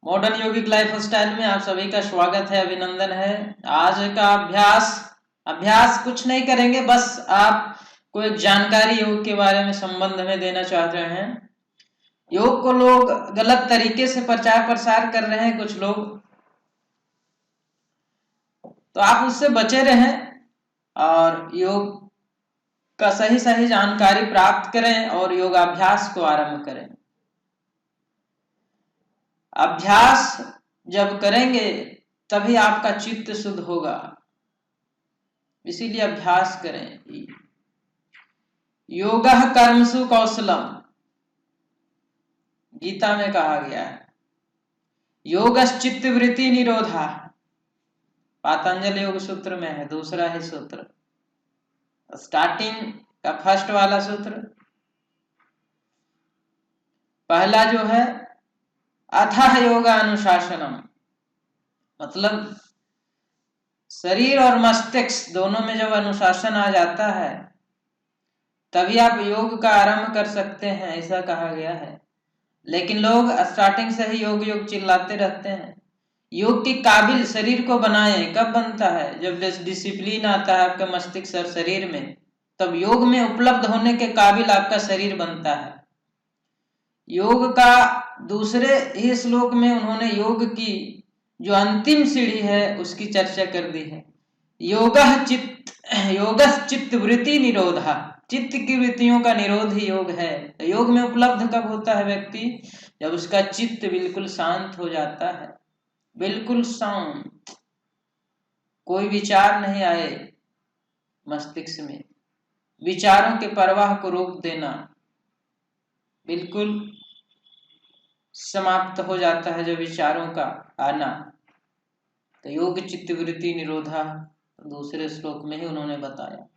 Modern योगिक life style में आप सभी का स्वागत है, अभिनंदन है। आज का अभ्यास कुछ नहीं करेंगे, बस आपको एक जानकारी योग के बारे में संबंध में देना चाह रहे हैं। योग को लोग गलत तरीके से प्रचार प्रसार कर रहे हैं कुछ लोग, तो आप उससे बचे रहें और योग का सही सही जानकारी प्राप्त करें और योगाभ्यास को आरंभ करें। अभ्यास जब करेंगे तभी आपका चित्त शुद्ध होगा, इसीलिए अभ्यास करें। योगः कर्मसु कौशलम, गीता में कहा गया है। योगश्चित्त वृत्ति निरोधा, पातंजल योग सूत्र में है, दूसरा ही सूत्र, स्टार्टिंग का फर्स्ट वाला सूत्र। पहला जो है अथः योगानुशासनम, मतलब शरीर और मस्तिष्क दोनों में जब अनुशासन आ जाता है तभी आप योग का आरंभ कर सकते हैं, ऐसा कहा गया है। लेकिन लोग स्टार्टिंग से ही योग योग चिल्लाते रहते हैं। योग के काबिल शरीर को बनाएं, कब बनता है? जब डिसिप्लिन आता है आपके मस्तिष्क और शरीर में, तब योग में उपलब्ध होने के काबिल आपका शरीर बनता है। योग का दूसरे ही श्लोक में उन्होंने योग की जो अंतिम सीढ़ी है उसकी चर्चा कर दी है। योगश्चित्त वृत्ति निरोधा, चित्त की वृत्तियों का निरोध ही योग है। तो योग में उपलब्ध कब होता है व्यक्ति? जब उसका चित्त बिल्कुल शांत हो जाता है, बिल्कुल शांत, कोई विचार नहीं आए मस्तिष्क में, विचारों के प्रवाह को रोक देना, बिल्कुल समाप्त हो जाता है जब विचारों का आना, तो योग चित्त वृत्ति निरोधा दूसरे श्लोक में ही उन्होंने बताया।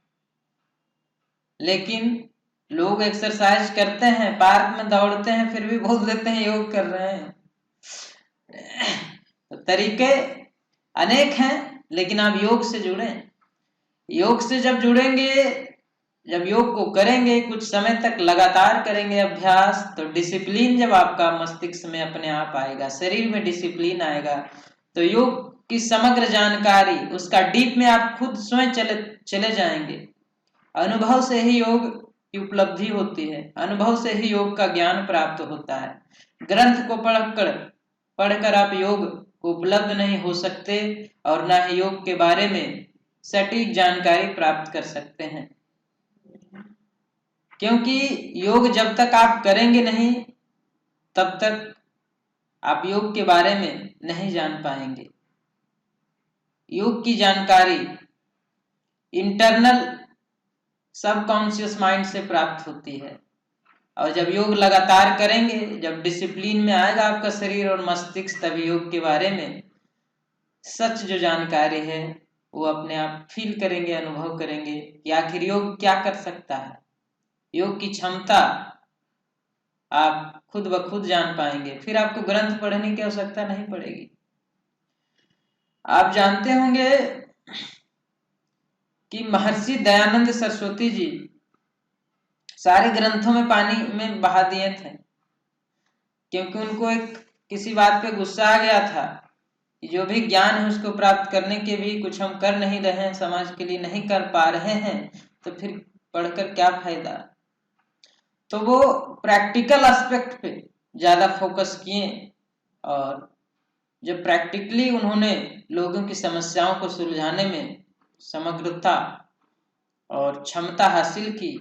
लेकिन लोग एक्सरसाइज करते हैं, पार्क में दौड़ते हैं, फिर भी बोल देते हैं योग कर रहे हैं। तो तरीके अनेक हैं, लेकिन आप योग से जुड़ें। योग से जब जुड़ेंगे, जब योग को करेंगे, कुछ समय तक लगातार करेंगे अभ्यास, तो डिसिप्लिन जब आपका मस्तिष्क में अपने आप आएगा, शरीर में डिसिप्लिन आएगा, तो योग की समग्र जानकारी, उसका डीप में आप खुद स्वयं चले जाएंगे। अनुभव से ही योग की उपलब्धि होती है, अनुभव से ही योग का ज्ञान प्राप्त होता है। ग्रंथ को पढ़कर आप योग को उपलब्ध नहीं हो सकते और ना ही योग के बारे में सटीक जानकारी प्राप्त कर सकते हैं, क्योंकि योग जब तक आप करेंगे नहीं तब तक आप योग के बारे में नहीं जान पाएंगे। योग की जानकारी इंटरनल सबकॉन्शियस माइंड से प्राप्त होती है, और जब योग लगातार करेंगे, जब डिसिप्लिन में आएगा आपका शरीर और मस्तिष्क, तभी योग के बारे में सच जो जानकारी है वो अपने आप फील करेंगे, अनुभव करेंगे कि आखिर योग क्या कर सकता है। योग की क्षमता आप खुद ब खुद जान पाएंगे, फिर आपको ग्रंथ पढ़ने की आवश्यकता नहीं पड़ेगी। आप जानते होंगे कि महर्षि दयानंद सरस्वती जी सारे ग्रंथों में पानी में बहा दिए थे, क्योंकि उनको एक किसी बात पे गुस्सा आ गया था कि जो भी ज्ञान है उसको प्राप्त करने के भी कुछ हम कर नहीं रहे हैं, समाज के लिए नहीं कर पा रहे हैं, तो फिर पढ़कर क्या फायदा। तो वो प्रैक्टिकल एस्पेक्ट पे ज्यादा फोकस किए, और जब प्रैक्टिकली उन्होंने लोगों की समस्याओं को सुलझाने में समग्रता और क्षमता हासिल की,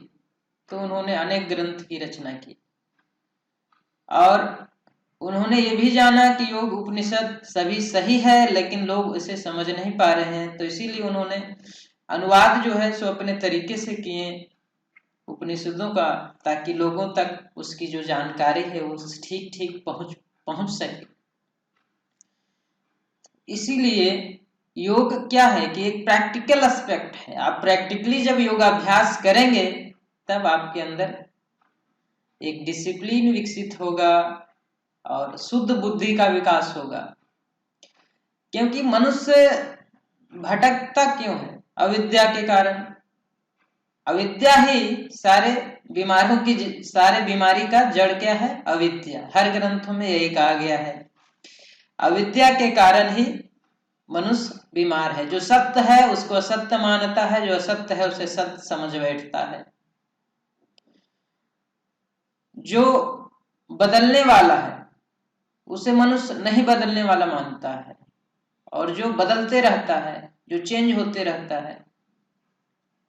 तो उन्होंने अनेक ग्रंथ की रचना की। और उन्होंने ये भी जाना कि योग उपनिषद सभी सही है, लेकिन लोग इसे समझ नहीं पा रहे हैं, तो इसीलिए उन्होंने अनुवाद जो है सो अपने तरीके से किए उपनिषदों का, ताकि लोगों तक उसकी जो जानकारी है वो ठीक ठीक पहुंच सके। इसीलिए योग क्या है कि एक प्रैक्टिकल एस्पेक्ट है। आप प्रैक्टिकली जब योगाभ्यास करेंगे तब आपके अंदर एक डिसिप्लिन विकसित होगा और शुद्ध बुद्धि का विकास होगा। क्योंकि मनुष्य भटकता क्यों है? अविद्या के कारण। अविद्या ही सारे बीमारी का जड़ क्या है? अविद्या। हर ग्रंथों में यही कहा गया है अविद्या के कारण ही मनुष्य बीमार है। जो सत्य है उसको असत्य मानता है, जो असत्य है उसे सत्य समझ बैठता है। जो बदलने वाला है उसे मनुष्य नहीं बदलने वाला मानता है, और जो बदलते रहता है, जो चेंज होते रहता है,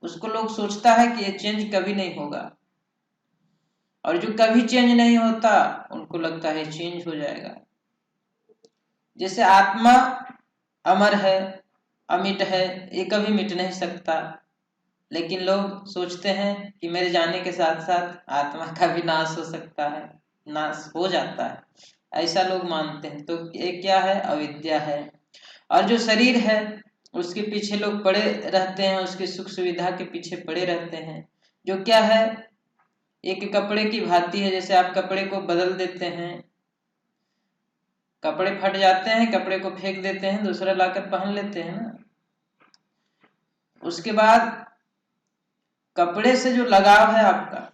उसको लोग सोचता है कि ये चेंज कभी नहीं होगा। और जो कभी चेंज नहीं होता उनको लगता है चेंज हो जाएगा। जैसे आत्मा अमर है, अमिट है, ये कभी मिट नहीं सकता, लेकिन लोग सोचते हैं कि मेरे जाने के साथ साथ आत्मा का भी नाश हो सकता है, नाश हो जाता है, ऐसा लोग मानते हैं। तो ये क्या है? अविद्या है। और जो शरीर है उसके पीछे लोग पड़े रहते हैं, उसकी सुख सुविधा के पीछे पड़े रहते हैं, जो क्या है? एक कपड़े की भांति है। जैसे आप कपड़े को बदल देते हैं, कपड़े फट जाते हैं, कपड़े को फेंक देते हैं, दूसरा लाकर पहन लेते हैं ना। उसके बाद कपड़े से जो लगाव है आपका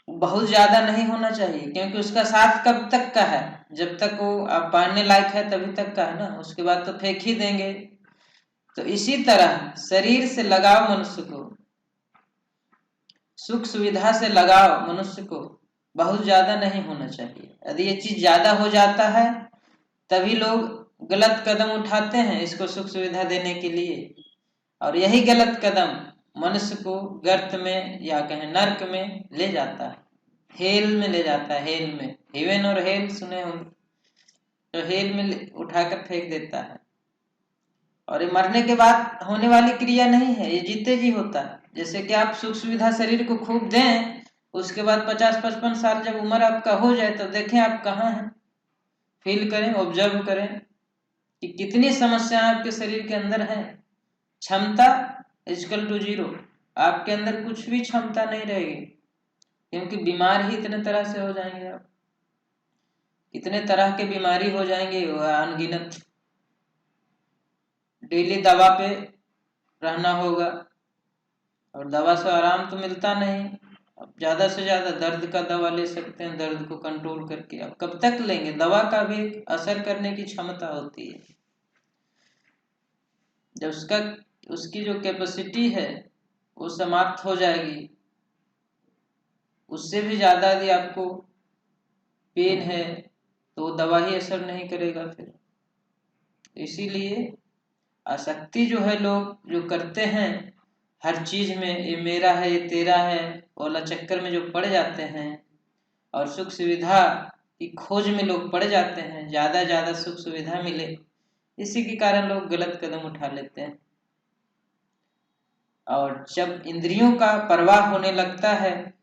बहुत ज्यादा नहीं होना चाहिए, क्योंकि उसका साथ कब तक का है? जब तक वो आप पहनने लायक है तभी तक का है ना, उसके बाद तो फेंक ही देंगे। तो इसी तरह शरीर से लगाव मनुष्य को, सुख सुविधा से लगाव मनुष्य को बहुत ज्यादा नहीं होना चाहिए। यदि ये चीज ज्यादा हो जाता है तभी लोग गलत कदम उठाते हैं इसको सुख सुविधा देने के लिए, और यही गलत कदम मनुष्य को गर्त में या कहें नर्क में ले जाता है, हेल में ले जाता है। हेल में, हेवन और हेल सुने होंगे, तो हेल में उठाकर फेंक देता है। और ये मरने के बाद होने वाली क्रिया नहीं है, ये जीते जी होता है। जैसे कि आप सुख सुविधा शरीर को खूब दें, उसके बाद 50-55 साल जब उम्र आपका हो जाए तो देखें आप कहाँ हैं, फील करें, ऑब्जर्व करें कि कितनी समस्याएं आपके शरीर के अंदर हैं। क्षमता इक्वल टू 0, आपके अंदर कुछ भी क्षमता नहीं रहेगी, क्योंकि बीमार ही इतने तरह से हो जाएंगे आप, कितने तरह के बीमारी हो जाएंगे अनगिनत। डेली दवा पे रहना होगा, और दवा से आराम तो मिलता नहीं। अब ज्यादा से ज्यादा दर्द का दवा ले सकते हैं, दर्द को कंट्रोल करके। अब कब तक लेंगे? दवा का भी असर करने की क्षमता होती है, जब उसकी जो कैपेसिटी है वो समाप्त हो जाएगी, उससे भी ज्यादा यदि आपको पेन है तो दवा ही असर नहीं करेगा फिर। इसीलिए आसक्ति जो है लोग जो करते हैं हर चीज में, ये मेरा है, ये तेरा है वाला चक्कर में जो पड़ जाते हैं, और सुख सुविधा की खोज में लोग पड़ जाते हैं, ज्यादा सुख सुविधा मिले, इसी के कारण लोग गलत कदम उठा लेते हैं। और जब इंद्रियों का प्रवाह होने लगता है,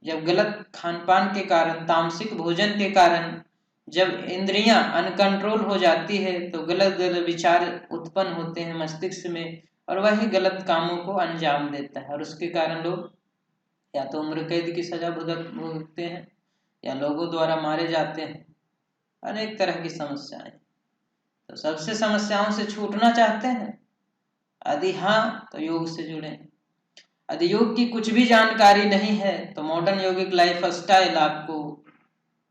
जब गलत खान पान के कारण, तामसिक भोजन के कारण जब इंद्रियां अनकंट्रोल हो जाती है तो गलत गलत विचार उत्पन्न होते हैं मस्तिष्क में, और वही गलत कामों को अंजाम देता है। और उसके कारण लोग या तो उम्र कैद की सजा भुगतते हैं, या लोगों द्वारा मारे जाते हैं, अनेक तरह की समस्याएं। तो सबसे समस्याओं से छूटना चाहते हैं? यदि हाँ तो योग से जुड़े। यदि योग की कुछ भी जानकारी नहीं है तो मॉडर्न योगिक लाइफ स्टाइल आपको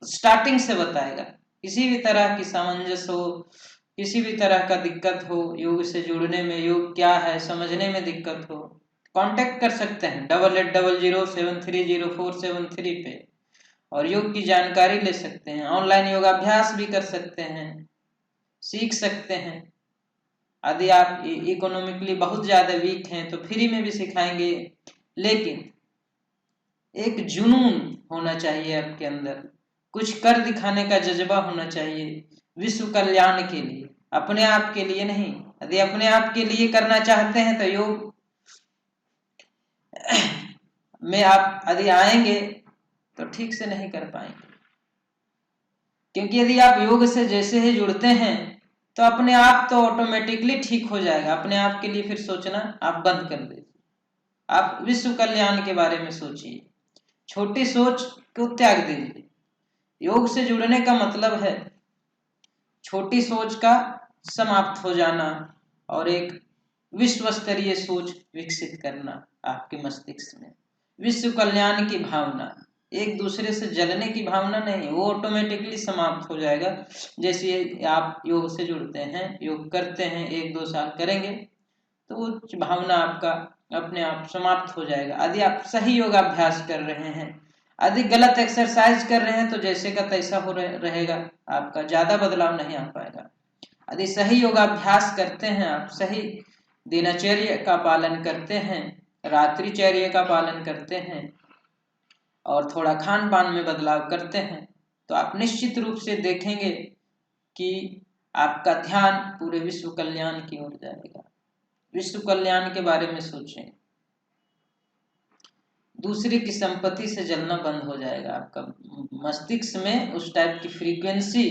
स्टार्टिंग से बताएगा। किसी भी तरह की सामंजस्य हो, किसी भी तरह का दिक्कत हो, योग से जुड़ने में, योग क्या है समझने में दिक्कत हो, कांटेक्ट कर सकते हैं 8800730473 पे, और योग की जानकारी ले सकते हैं। ऑनलाइन योगाभ्यास भी कर सकते हैं, सीख सकते हैं। यदि आप इकोनॉमिकली बहुत ज्यादा वीक हैं तो फ्री में भी सिखाएंगे, लेकिन एक जुनून होना चाहिए आपके अंदर, कुछ कर दिखाने का जज्बा होना चाहिए विश्व कल्याण के लिए, अपने आप के लिए नहीं। यदि अपने आप के लिए करना चाहते हैं तो योग में आप यदि आएंगे तो ठीक से नहीं कर पाएंगे, क्योंकि यदि आप योग से जैसे ही जुड़ते हैं तो अपने आप तो ऑटोमेटिकली ठीक हो जाएगा। अपने आप के लिए फिर सोचना आप बंद कर दीजिए, आप विश्व कल्याण के बारे में सोचिए, छोटी सोच को त्याग दीजिए। योग से जुड़ने का मतलब है छोटी सोच का समाप्त हो जाना और एक विश्व स्तरीय सोच विकसित करना आपके मस्तिष्क में, विश्व कल्याण की भावना। एक दूसरे से जलने की भावना नहीं, वो ऑटोमेटिकली समाप्त हो जाएगा। जैसे आप योग से जुड़ते हैं, योग करते हैं, 1-2 साल करेंगे तो वो भावना आपका अपने आप समाप्त हो जाएगा। यदि आप सही योगाभ्यास कर रहे हैं, यदि गलत एक्सरसाइज कर रहे हैं तो जैसे का तैसा हो रहेगा, आपका ज्यादा बदलाव नहीं आ पाएगा। यदि सही योगाभ्यास करते हैं, आप सही दिनचर्या का पालन करते हैं, रात्रिचर्या का पालन करते हैं और थोड़ा खान पान में बदलाव करते हैं, तो आप निश्चित रूप से देखेंगे कि आपका ध्यान पूरे विश्व कल्याण की ओर जाएगा। विश्व कल्याण के बारे में सोचें। दूसरे की संपत्ति से जलना बंद हो जाएगा। आपका मस्तिष्क में उस टाइप की फ्रीक्वेंसी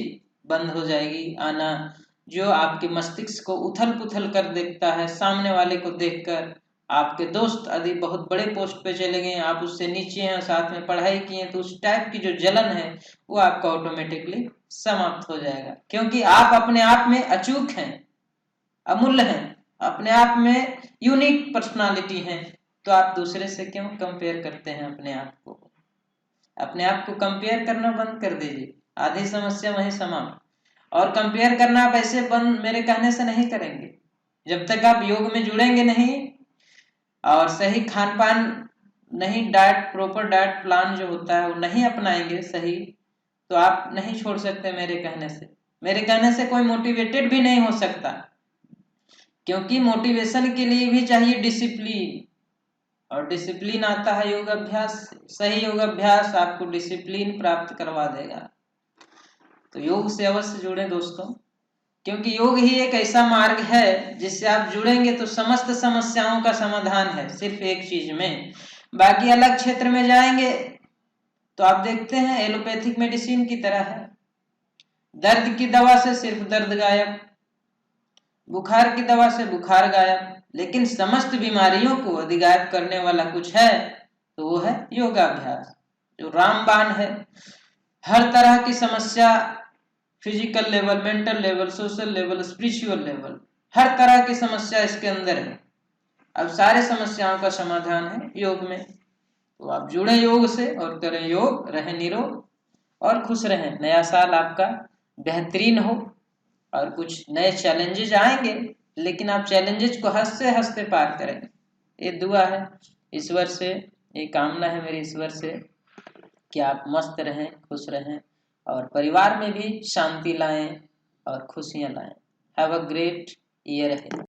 बंद हो जाएगी आना, जो आपके मस्तिष्क को उथल पुथल कर देता है। सामने वाले को देखकर आपके दोस्त यदि बहुत बड़े पोस्ट पे चले गए, आप उससे नीचे हैं, साथ में पढ़ाई किए, तो उस टाइप की जो जलन है वो आपका ऑटोमेटिकली समाप्त हो जाएगा। क्योंकि आप अपने आप में अचूक हैं, अमूल्य हैं, अपने आप में यूनिक पर्सनालिटी हैं। तो आप दूसरे से क्यों कंपेयर करते हैं अपने आप को? अपने आप को कंपेयर करना बंद कर दीजिए, आधी समस्या वहीं समाप्त। और कंपेयर करना आप ऐसे बंद मेरे कहने से नहीं करेंगे। जब तक आप योग में जुड़ेंगे नहीं और सही खान पान नहीं, डाइट, प्रॉपर डाइट प्लान जो होता है वो नहीं अपनाएंगे सही, तो आप नहीं छोड़ सकते मेरे कहने से। मेरे कहने से कोई मोटिवेटेड भी नहीं हो सकता, क्योंकि मोटिवेशन के लिए भी चाहिए डिसिप्लिन, और डिसिप्लिन आता है योग अभ्यास से। सही योग अभ्यास आपको डिसिप्लिन प्राप्त करवा देगा। तो योग से अवश्य जुड़े दोस्तों, क्योंकि योग ही एक ऐसा मार्ग है जिससे आप जुड़ेंगे तो समस्त समस्याओं का समाधान है सिर्फ एक चीज में। बाकी अलग क्षेत्र में जाएंगे तो आप देखते हैं एलोपैथिक मेडिसिन की तरह है, दर्द की दवा से सिर्फ दर्द गायब, बुखार की दवा से बुखार गायब, लेकिन समस्त बीमारियों को यदि गायब करने वाला कुछ है तो वो है योगाभ्यास, जो रामबाण है। हर तरह की समस्या, physical level, mental level, social level, spiritual level, हर तरह की समस्या इसके अंदर है। अब सारे समस्याओं का समाधान है योग में। तो आप जुड़े योग से और करें योग, रहें निरोग और खुश रहें। नया साल आपका बेहतरीन हो और कुछ नए चैलेंजेस आएंगे, लेकिन आप चैलेंजेस को हंसते हंसते पार करें। ये दुआ है ईश्वर से, ये कामना है मेरी ईश्वर से कि आप मस्त रहें, खुश रहें और परिवार में भी शांति लाएं और खुशियां लाएं। हैव अ ग्रेट ईयर है।